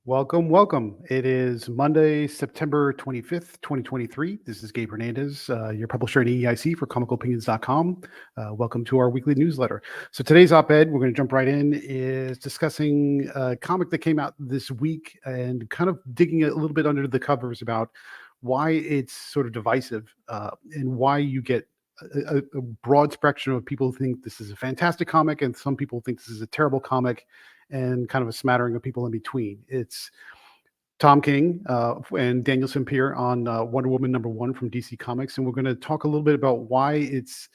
Welcome, welcome. It is Monday, September 25th, 2023. This is Gabe Hernandez, your publisher at EIC for ComicalOpinions.com. Welcome to our weekly newsletter. So today's op-ed, we're going to jump right in, is discussing a comic that came out this week and kind of digging a little bit under the covers about why it's sort of divisive and why you get a broad spectrum of people who think this is a fantastic comic and some people think this is a terrible comic, and kind of a smattering of people in between. It's Tom King and Daniel Sampere on Wonder Woman #1 from DC Comics, and we're going to talk a little bit about why it's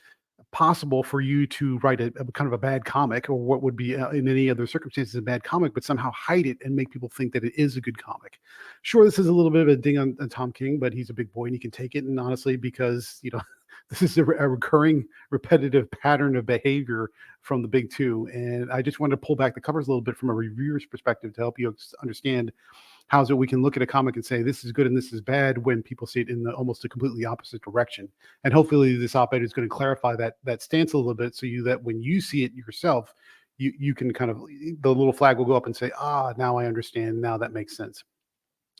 possible for you to write a kind of a bad comic, or what would be in any other circumstances a bad comic, but somehow hide it and make people think that it is a good comic. Sure, this is a little bit of a ding on Tom King, but he's a big boy and he can take it. And honestly, because this is a recurring, repetitive pattern of behavior from the big two, and I just wanted to pull back the covers a little bit from a reviewer's perspective to help you understand how is it we can look at a comic and say this is good and this is bad when people see it in almost a completely opposite direction. And hopefully this op-ed is going to clarify that stance a little bit, so that when you see it yourself, you can kind of, the little flag will go up and say, now I understand, now that makes sense.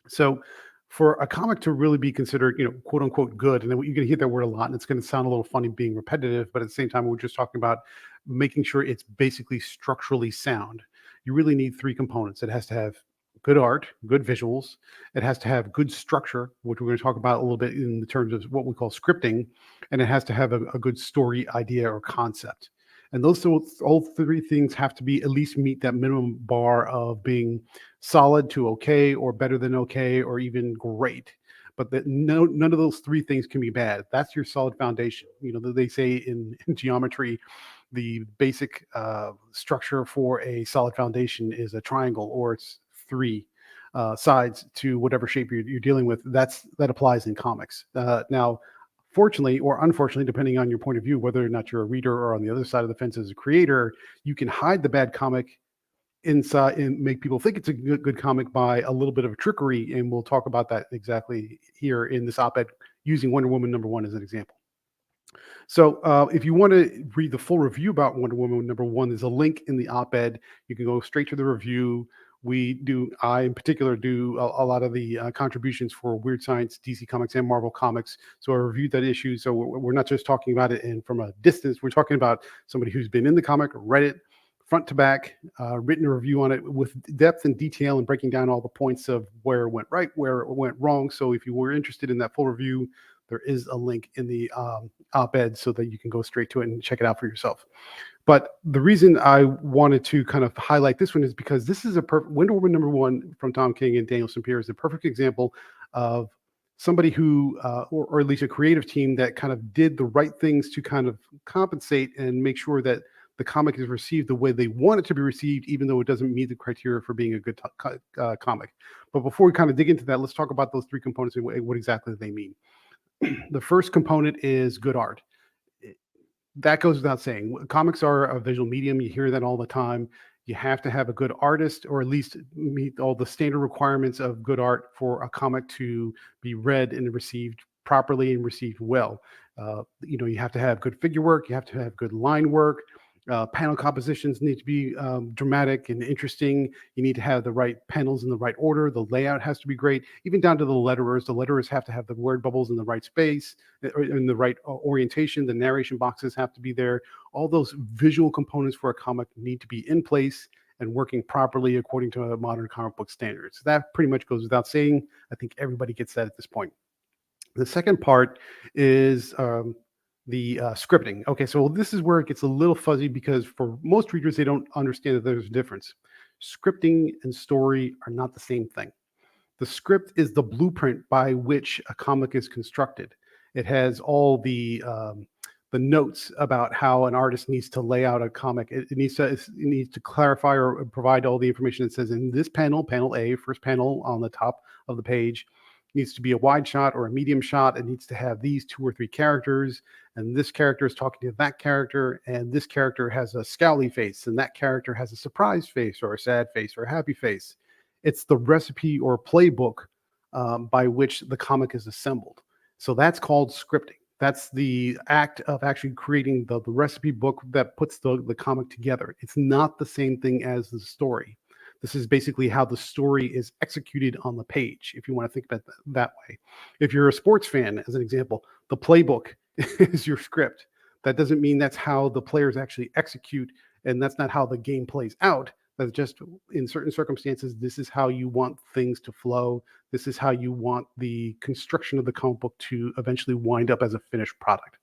So for a comic to really be considered, quote unquote good, and then you're going to hear that word a lot, and it's going to sound a little funny being repetitive, but at the same time, we're just talking about making sure it's basically structurally sound. You really need three components. It has to have good art, good visuals. It has to have good structure, which we're going to talk about a little bit in the terms of what we call scripting, and it has to have a good story idea or concept. And all three things have to be at least meet that minimum bar of being solid to okay, or better than okay, or even great. But none of those three things can be bad. That's your solid foundation. They say in geometry, the basic structure for a solid foundation is a triangle, or it's three sides to whatever shape you're dealing with. That applies in comics. Now, fortunately or unfortunately, depending on your point of view, whether or not you're a reader or on the other side of the fence as a creator, you can hide the bad comic inside and make people think it's a good comic by a little bit of a trickery. And we'll talk about that exactly here in this op-ed, using Wonder Woman #1 as an example. So if you want to read the full review about Wonder Woman #1, there's a link in the op-ed. You can go straight to the review. I in particular do a lot of the contributions for Weird Science, DC Comics, and Marvel Comics. So I reviewed that issue. So we're not just talking about it from a distance. We're talking about somebody who's been in the comic, read it front to back, written a review on it with depth and detail, and breaking down all the points of where it went right, where it went wrong. So if you were interested in that full review, there is a link in the op-ed so that you can go straight to it and check it out for yourself. But the reason I wanted to kind of highlight this one is because this is Wonder Woman #1 from Tom King and Daniel Sampere is a perfect example of somebody who, or at least a creative team that kind of did the right things to kind of compensate and make sure that the comic is received the way they want it to be received, even though it doesn't meet the criteria for being a good comic. But before we kind of dig into that, let's talk about those three components and what exactly they mean. The first component is good art. That goes without saying. Comics are a visual medium. You hear that all the time. You have to have a good artist, or at least meet all the standard requirements of good art for a comic to be read and received properly and received well. You have to have good figure work. You have to have good line work. Panel compositions need to be dramatic and interesting. You need to have the right panels in the right order. The layout has to be great, even down to the letterers. The letterers have to have the word bubbles in the right space, in the right orientation. The narration boxes have to be there. All those visual components for a comic need to be in place and working properly according to modern comic book standards. That pretty much goes without saying. I think everybody gets that at this point. The second part is the scripting. Okay, so this is where it gets a little fuzzy, because for most readers, they don't understand that there's a difference. Scripting and story are not the same thing. The script is the blueprint by which a comic is constructed. It has all the notes about how an artist needs to lay out a comic. It needs to clarify or provide all the information that says in this panel, panel A, first panel on the top of the page, needs to be a wide shot or a medium shot. It needs to have these 2 or 3 characters, and this character is talking to that character, and this character has a scowly face, and that character has a surprised face or a sad face or a happy face. It's the recipe or playbook by which the comic is assembled. So that's called scripting. That's the act of actually creating the recipe book that puts the comic together. It's not the same thing as the story. This is basically how the story is executed on the page, if you want to think about it that way. If you're a sports fan, as an example, the playbook is your script. That doesn't mean that's how the players actually execute, and that's not how the game plays out. That's just in certain circumstances, this is how you want things to flow. This is how you want the construction of the comic book to eventually wind up as a finished product.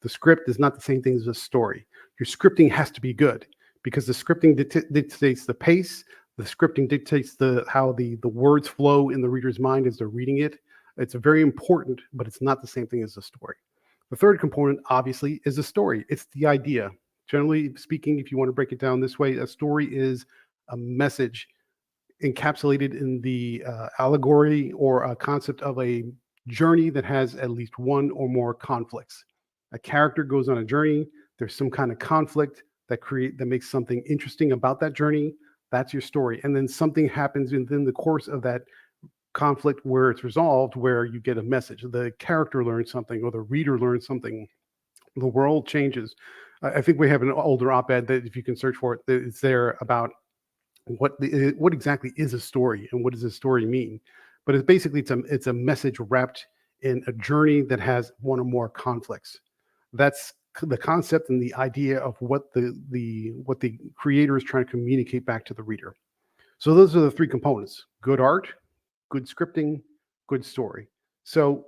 The script is not the same thing as a story. Your scripting has to be good because the scripting dictates the pace. The scripting dictates how the words flow in the reader's mind as they're reading it. It's very important, but it's not the same thing as a story. The third component, obviously, is the story. It's the idea. Generally speaking, if you want to break it down this way, a story is a message encapsulated in the allegory or a concept of a journey that has at least one or more conflicts. A character goes on a journey. There's some kind of conflict that makes something interesting about that journey. That's your story. And then something happens within the course of that conflict where it's resolved, where you get a message. The character learns something or the reader learns something. The world changes. I think we have an older op-ed that if you can search for it, it's there about what exactly is a story and what does a story mean. But it's basically it's a message wrapped in a journey that has one or more conflicts. That's the concept and the idea of what the creator is trying to communicate back to the reader. So those are the three components: good art, good scripting, good story. So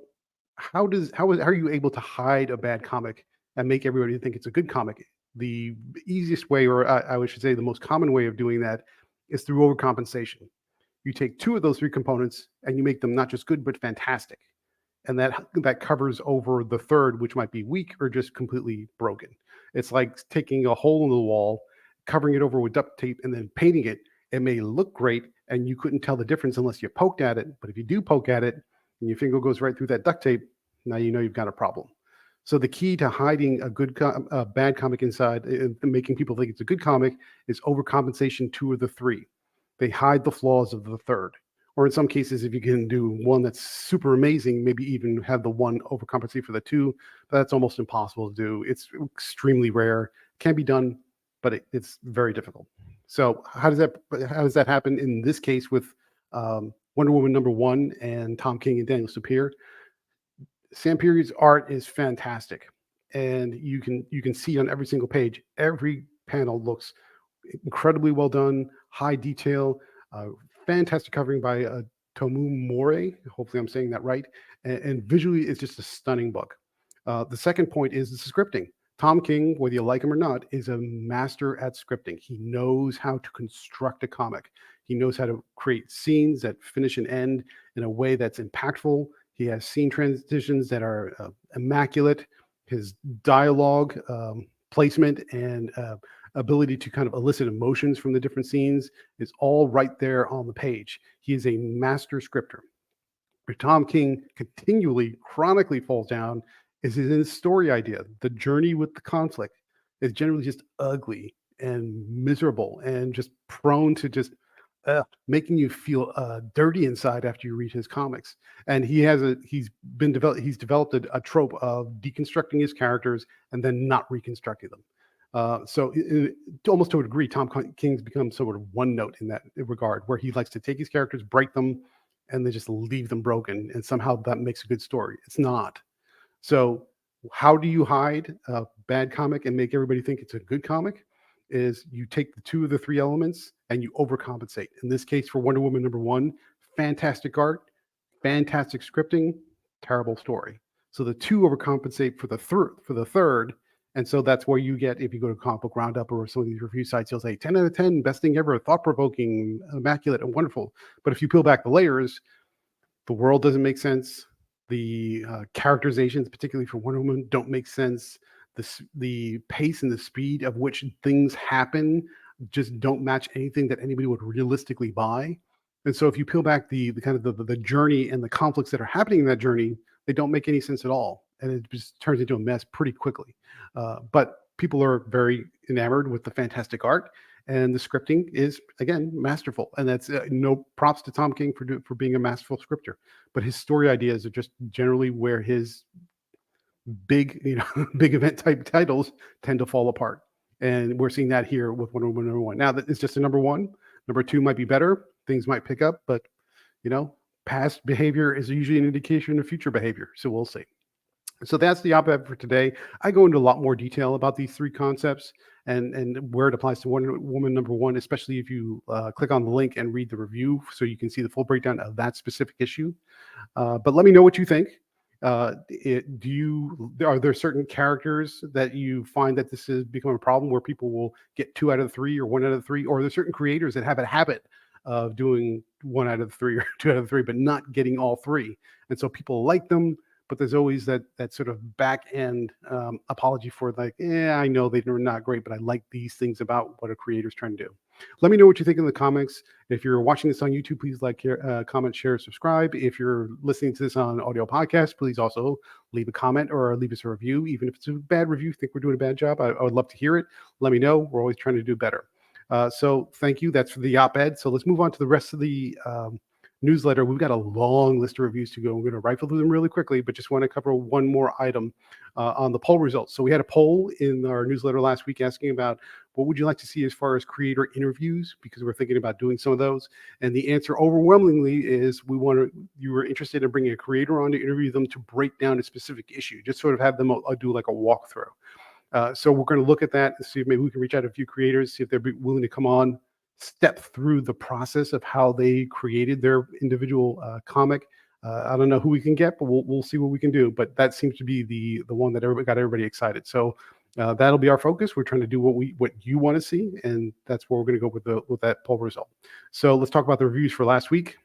how are you able to hide a bad comic and make everybody think it's a good comic? The easiest way, or I should say the most common way of doing that, is through overcompensation. You take two of those three components and you make them not just good, but fantastic. And that covers over the third, which might be weak or just completely broken. It's like taking a hole in the wall, covering it over with duct tape, and then painting it. It may look great, and you couldn't tell the difference unless you poked at it. But if you do poke at it, and your finger goes right through that duct tape, now you know you've got a problem. So the key to hiding a bad comic inside and making people think it's a good comic is overcompensation two of the three. They hide the flaws of the third. Or in some cases, if you can do one that's super amazing, maybe even have the one overcompensate for the two, but that's almost impossible to do. It's extremely rare. Can be done, but it's very difficult. So how does that happen in this case with Wonder Woman #1 and Tom King and Daniel Sapir? Sam Period's art is fantastic, and you can see on every single page, every panel looks incredibly well done, high detail, fantastic covering by Tomu More. Hopefully, I'm saying that right. And visually, it's just a stunning book. The second point is the scripting. Tom King, whether you like him or not, is a master at scripting. He knows how to construct a comic. He knows how to create scenes that finish and end in a way that's impactful. He has scene transitions that are immaculate. His dialogue placement and ability to kind of elicit emotions from the different scenes is all right there on the page. He is a master scripter. Where Tom King continually, chronically falls down is his story idea. The journey with the conflict is generally just ugly and miserable and just prone to just making you feel dirty inside after you read his comics. And he's developed a trope of deconstructing his characters and then not reconstructing them. So almost to a degree, Tom King's become sort of one note in that regard, where he likes to take his characters, break them, and then just leave them broken. And somehow that makes a good story. It's not. So how do you hide a bad comic and make everybody think it's a good comic? Is you take the two of the three elements and you overcompensate. In this case, for Wonder Woman #1, fantastic art, fantastic scripting, terrible story. So the two overcompensate for the third. And so that's where you get, if you go to Comic Book Roundup or some of these review sites, you'll say 10 out of 10, best thing ever, thought-provoking, immaculate, and wonderful. But if you peel back the layers, the world doesn't make sense. The characterizations, particularly for Wonder Woman, don't make sense. The pace and the speed of which things happen just don't match anything that anybody would realistically buy. And so if you peel back the kind of the journey and the conflicts that are happening in that journey, they don't make any sense at all. And it just turns into a mess pretty quickly. But people are very enamored with the fantastic art, and the scripting is, again, masterful. And that's no props to Tom King for being a masterful scripter. But his story ideas are just generally where his big, big event type titles tend to fall apart. And we're seeing that here with Wonder Woman #1. Now that it's just a #1, Number 2 might be better. Things might pick up, but past behavior is usually an indication of future behavior. So we'll see. So that's the op-ed for today. I go into a lot more detail about these 3 concepts and where it applies to Wonder Woman number 1, especially if you click on the link and read the review, so you can see the full breakdown of that specific issue. But let me know what you think. Are there certain characters that you find that this has become a problem where people will get 2 out of 3 or 1 out of 3, or are there certain creators that have a habit of doing 1 out of 3 or 2 out of 3, but not getting all 3, and so people like them? But there's always that sort of back end apology for like, I know they're not great, but I like these things about what a creator's trying to do. Let me know what you think in the comments. If you're watching this on YouTube, please like, comment, share, subscribe. If you're listening to this on audio podcast, please also leave a comment or leave us a review. Even if it's a bad review, think we're doing a bad job, I would love to hear it. Let me know. We're always trying to do better. So thank you. That's for the op-ed. So let's move on to the rest of the newsletter. We've got a long list of reviews to go. We're going to rifle through them really quickly, but just want to cover one more item on the poll results. So we had a poll in our newsletter last week asking about what would you like to see as far as creator interviews, because we're thinking about doing some of those. And the answer overwhelmingly is you were interested in bringing a creator on to interview them to break down a specific issue, just sort of have them do like a walkthrough. So we're going to look at that and see if maybe we can reach out to a few creators, see if they're willing to come on, step through the process of how they created their individual comic. I don't know who we can get, but we'll see what we can do. But that seems to be the one that got everybody excited. So that'll be our focus. We're trying to do what you want to see, and that's where we're going to go with that poll result. So let's talk about the reviews for last week.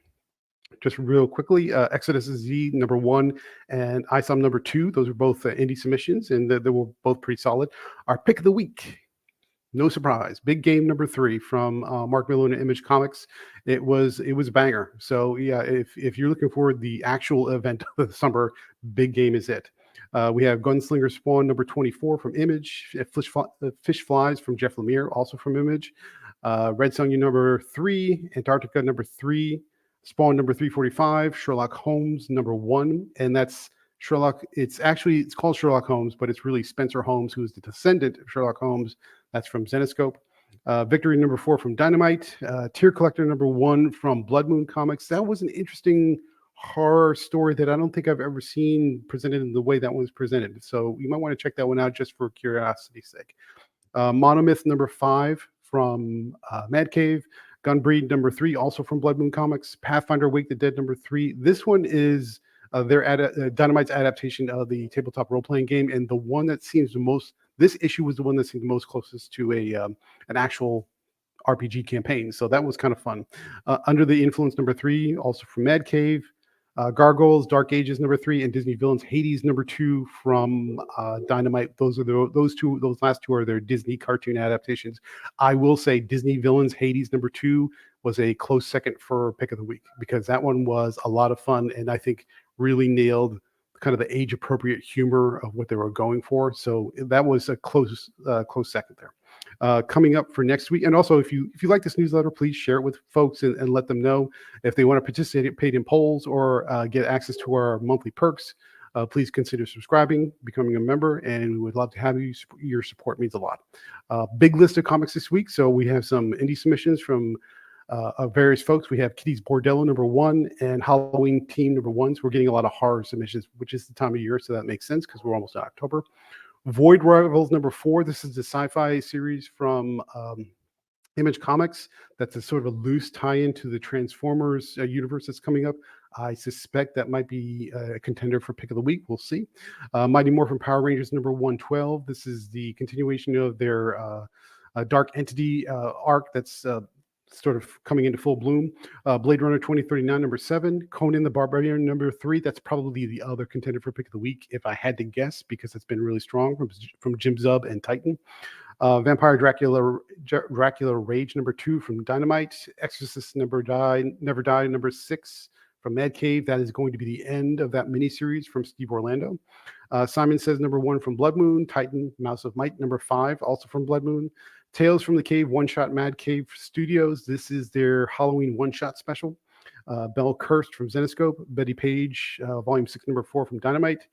Just real quickly, Exodus Z number 1 and ISOM number 2. Those are both indie submissions, and they were both pretty solid. Our pick of the week, no surprise, Big Game number 3 from Mark Miller and Image Comics. It was a banger. So yeah, if you're looking for the actual event of the summer, Big Game is it. We have Gunslinger Spawn number 24 from Image, Fish Flies from Jeff Lemire, also from Image, Red Sonja number 3, Antarctica number 3, Spawn number 345, Sherlock Holmes number 1, and that's Sherlock. It's called Sherlock Holmes, but it's really Spencer Holmes, who is the descendant of Sherlock Holmes. That's from Zenescope. Victory number 4 from Dynamite. Tear Collector number 1 from Blood Moon Comics. That was an interesting horror story that I don't think I've ever seen presented in the way that one was presented. So you might want to check that one out just for curiosity's sake. Monomyth number 5 from Mad Cave. Gunbreed number 3, also from Blood Moon Comics. Pathfinder Wake the Dead number 3. This one is Dynamite's adaptation of the tabletop role-playing game, and the one that seems the most. This issue was the one that seemed the most closest to an actual RPG campaign. So that was kind of fun. Under the Influence number 3, also from Mad Cave. Gargoyles, Dark Ages number 3, and Disney Villains Hades number 2 from Dynamite. Those last two are their Disney cartoon adaptations. I will say Disney Villains Hades number 2 was a close second for pick of the week, because that one was a lot of fun, and I think really nailed kind of the age appropriate humor of what they were going for. So that was a close second there. Coming up for next week, and also if you like this newsletter, please share it with folks and let them know if they want to participate in polls or get access to our monthly perks. Please consider subscribing, becoming a member, and we would love to have you. Your support means a lot. Big list of comics this week. So we have some indie submissions from various folks. We have Kitty's Bordello number 1 and Halloween Team number 1. So we're getting a lot of horror submissions, which is the time of year, so that makes sense because we're almost in October. Void Rivals number 4. This is the sci-fi series from Image Comics. That's a sort of a loose tie-in to the Transformers universe that's coming up. I suspect that might be a contender for pick of the week. We'll see. Mighty Morphin Power Rangers number 112. This is the continuation of their Dark Entity arc that's sort of coming into full bloom. Blade Runner 2039 number 7. Conan the Barbarian number 3. That's probably the other contender for pick of the week if I had to guess, because it's been really strong from Jim Zub and Titan. Vampire Dracula Rage number 2 from Dynamite. Exorcist Never Die number 6 from Mad Cave. That is going to be the end of that miniseries from Steve Orlando. Simon Says number 1 from Blood Moon. Titan Mouse of Might number 5, also from Blood Moon. Tales from the Cave one-shot Mad Cave Studios. This is their Halloween one-shot special. Belle Cursed from Zenescope. Betty Page volume 6 number 4 from Dynamite.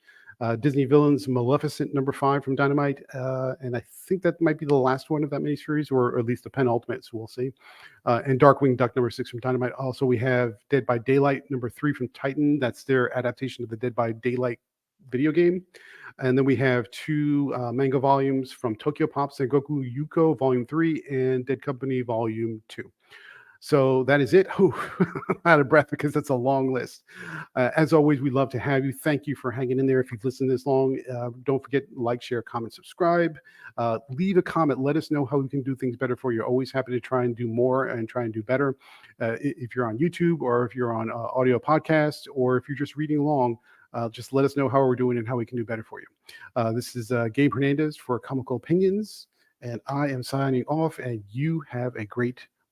Disney Villains Maleficent #5 from Dynamite, and I think that might be the last one of that miniseries, or at least the penultimate, so we'll see. And Darkwing Duck #6 from Dynamite. Also, we have Dead by Daylight #3 from Titan. That's their adaptation of the Dead by Daylight video game. And then we have two manga volumes from Tokyo Pop, Sengoku Yuko Volume 3 and Dead Company Volume 2. So that is it. Whew, I'm out of breath because that's a long list. As always, we love to have you. Thank you for hanging in there. If you've listened this long, don't forget, like, share, comment, subscribe. Leave a comment. Let us know how we can do things better for you. Always happy to try and do more and try and do better. If you're on YouTube, or if you're on audio podcast, or if you're just reading along, just let us know how we're doing and how we can do better for you. This is Gabe Hernandez for Comical Opinions, and I am signing off, and you have a great